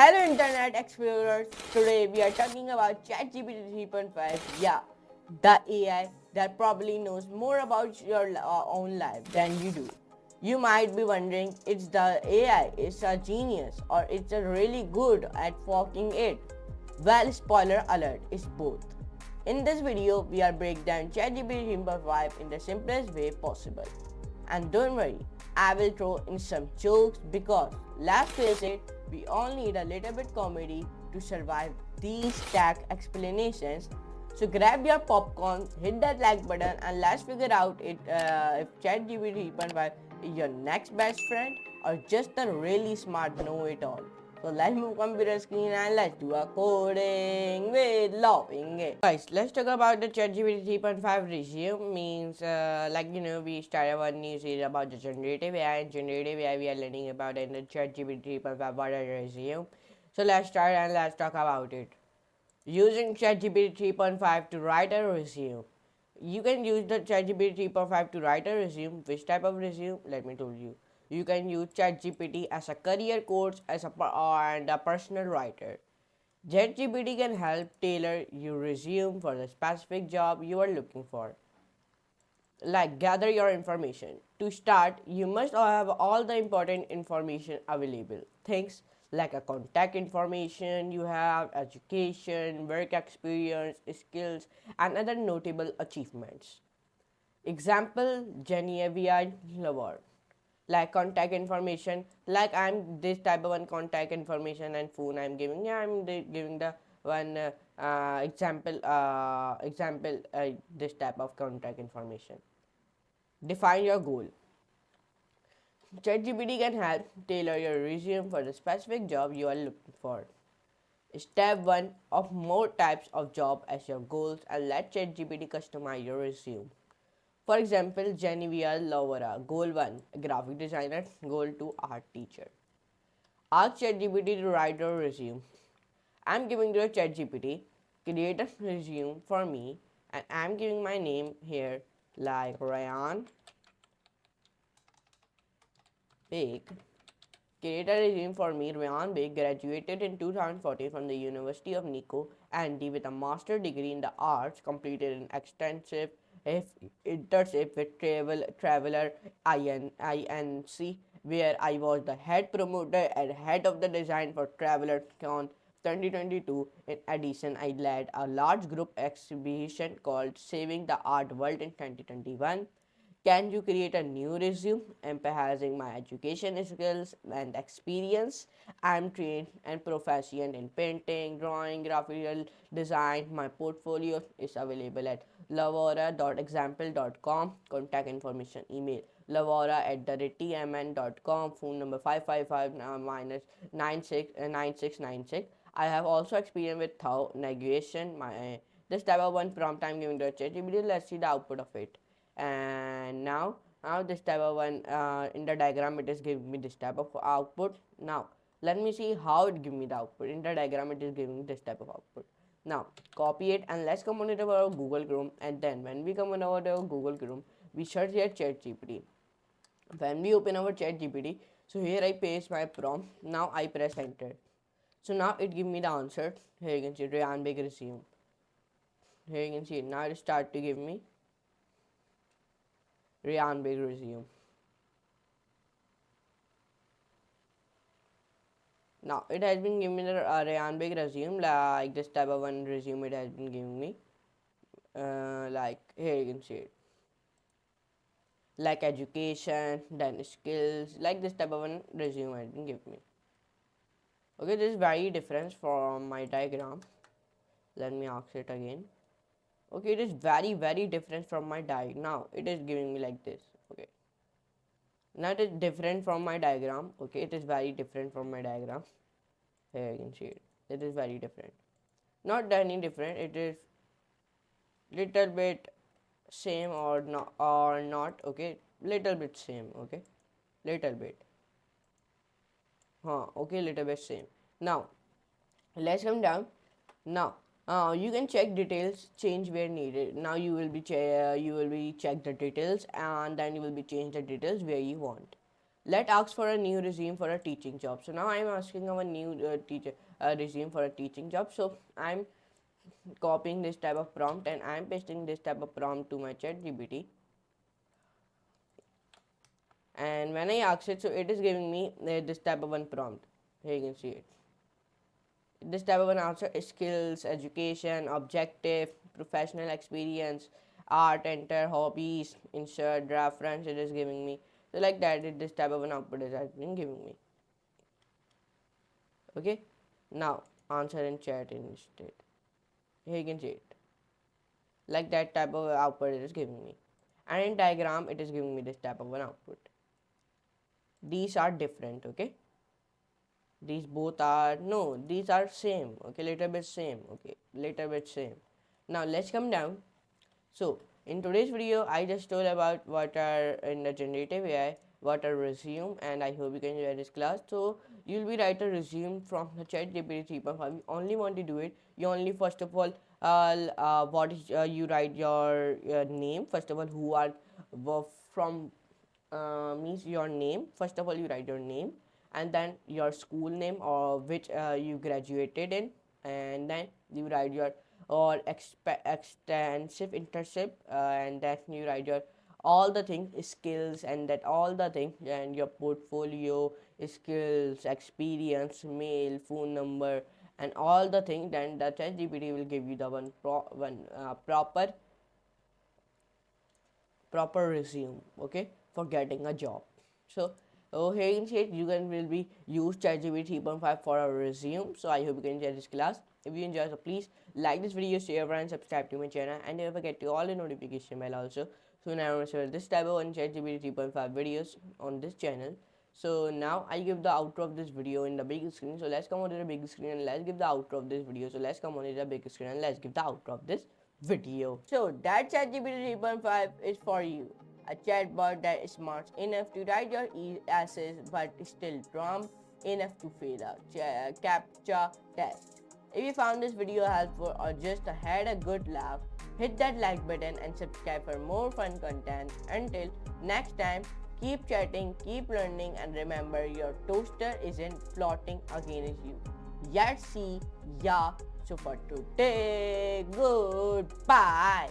Hello Internet Explorers, today we are talking about ChatGPT 3.5. Yeah, the AI that probably knows more about your own life than you do. You might be wondering, it's the AI is a genius or it's a really good at fucking it. Well, spoiler alert, it's both. In this video, we are break down ChatGPT 3.5 in the simplest way possible. And don't worry, I will throw in some jokes because, let's face it, we all need a little bit comedy to survive these tech explanations. So grab your popcorn, hit that like button, and let's figure out if ChatGPT 3.5 is your next best friend or just a really smart know-it-all. So let's move computer screen and let's do a coding with laughing. Guys, let's talk about the ChatGPT 3.5 resume. Means we started one new series about the generative AI. And generative AI we are learning about in the ChatGPT 3.5 what is resume. So let's start and let's talk about it. Using ChatGPT 3.5 to write a resume. You can use the ChatGPT 3.5 to write a resume. Which type of resume? Let me tell you. You can use ChatGPT as a career coach and a personal writer. ChatGPT can help tailor your resume for the specific job you are looking for. Like gather your information. To start, you must have all the important information available. Things like a contact information, you have education, work experience, skills, and other notable achievements. Example, Genevieve Lover. Like contact information, like I'm this type of one contact information and phone I'm giving. Yeah, giving the one example this type of contact information. Define your goal. ChatGPT can help tailor your resume for the specific job you are looking for. Step 1 of more types of job as your goals and let ChatGPT customize your resume. For example, Genevieve Lovera, Goal 1, graphic designer, Goal 2, art teacher. Ask ChatGPT to write your resume. I'm giving you a ChatGPT, create a resume for me, and I'm giving my name here like Ryan Big. Create a resume for me. Ryan Big graduated in 2014 from the University of Nico and with a master's degree in the arts, completed an extensive internship with Traveler INC, where I was the head promoter and head of the design for Traveler Con 2022. In addition, I led a large group exhibition called Saving the Art World in 2021. Can you create a new resume emphasizing my education skills and experience? I'm trained and proficient in painting, drawing, graphical design. My portfolio is available at lavora.example.com. Contact information email lavora@tmn.com. Phone number 555 minus 969696. I have also experience with thought negation. This type of one prompt I'm giving to ChatGPT. Let's see the output of it. And now this type of one in the diagram it is giving me this type of output. Now let me see how it give me the output. In the diagram it is giving this type of output. Now copy it and let's come on to our Google Chrome, and then when we come on over to our Google Chrome, we search here ChatGPT. When we open our ChatGPT, so here I paste my prompt. Now I press enter. So now it give me the answer. Here you can see Ryan Big resume. Here you can see it. Now it start to give me Ryan Big resume. Now it has been giving me the Ryan Big resume, like this type of one resume it has been giving me. Like here you can see it. Like education, then skills, like this type of one resume has been giving me. Okay, this is very different from my diagram. Let me ask it again. Okay, it is very different from my diagram. Now it is giving me like this. Okay. Now it is different from my diagram. Okay, it is very different from my diagram. Here you can see it. It is very different. Not any different. It is little bit same or not. Okay, little bit same. Okay, little bit. Okay, little bit same. Now let's come down. Now you can check details, change where needed. Now you will be check the details, and then you will be change the details where you want. Let ask for a new resume for a teaching job. So now I'm asking of a new teacher resume for a teaching job. So I'm copying this type of prompt and I'm pasting this type of prompt to my ChatGPT. And when I ask it, so it is giving me this type of one prompt. Here you can see it. This type of an answer is skills, education, objective, professional experience, art, enter, hobbies, insert, reference it is giving me. So like that, this type of an output is has been giving me. Okay, now answer in chat instead. Here you can see it. Like that type of output it is giving me. And in diagram, it is giving me this type of an output. These are different, okay? These both are, no, these are same, okay, little bit same, okay, little bit same. Now let's come down. So in today's video, I just told about what are in the generative AI, what are resume, and I hope you can enjoy this class. So you'll be write a resume from the ChatGPT 3.5. You only want to do it. You only first of all, what is you write your name first of all, who are from means your name. First of all, you write your name, and then your school name or which you graduated in, and then you write your or extensive internship, and then you write your all the things skills and that all the things and your portfolio skills experience mail phone number and all the things. Then the ChatGPT will give you the proper resume, okay, for getting a job. So here in chat you can will be use ChatGPT 3.5 for a resume. So I hope you can enjoy this class. If you enjoy, so please like this video, share and subscribe to my channel, and never forget to all the notification bell also. So now I'm share this type of one ChatGPT 3.5 videos on this channel. So now I give the outro of this video in the big screen. So let's come on to the big screen and let's give the outro of this video. So let's come on to the big screen and let's give the outro of this video. So that ChatGPT 3.5 is for you. A chatbot that is smart enough to write your essays but still dumb enough to fail a CAPTCHA test. If you found this video helpful or just had a good laugh, hit that like button and subscribe for more fun content. Until next time, keep chatting, keep learning, and remember your toaster isn't plotting against you. Yet see ya. So for today, goodbye.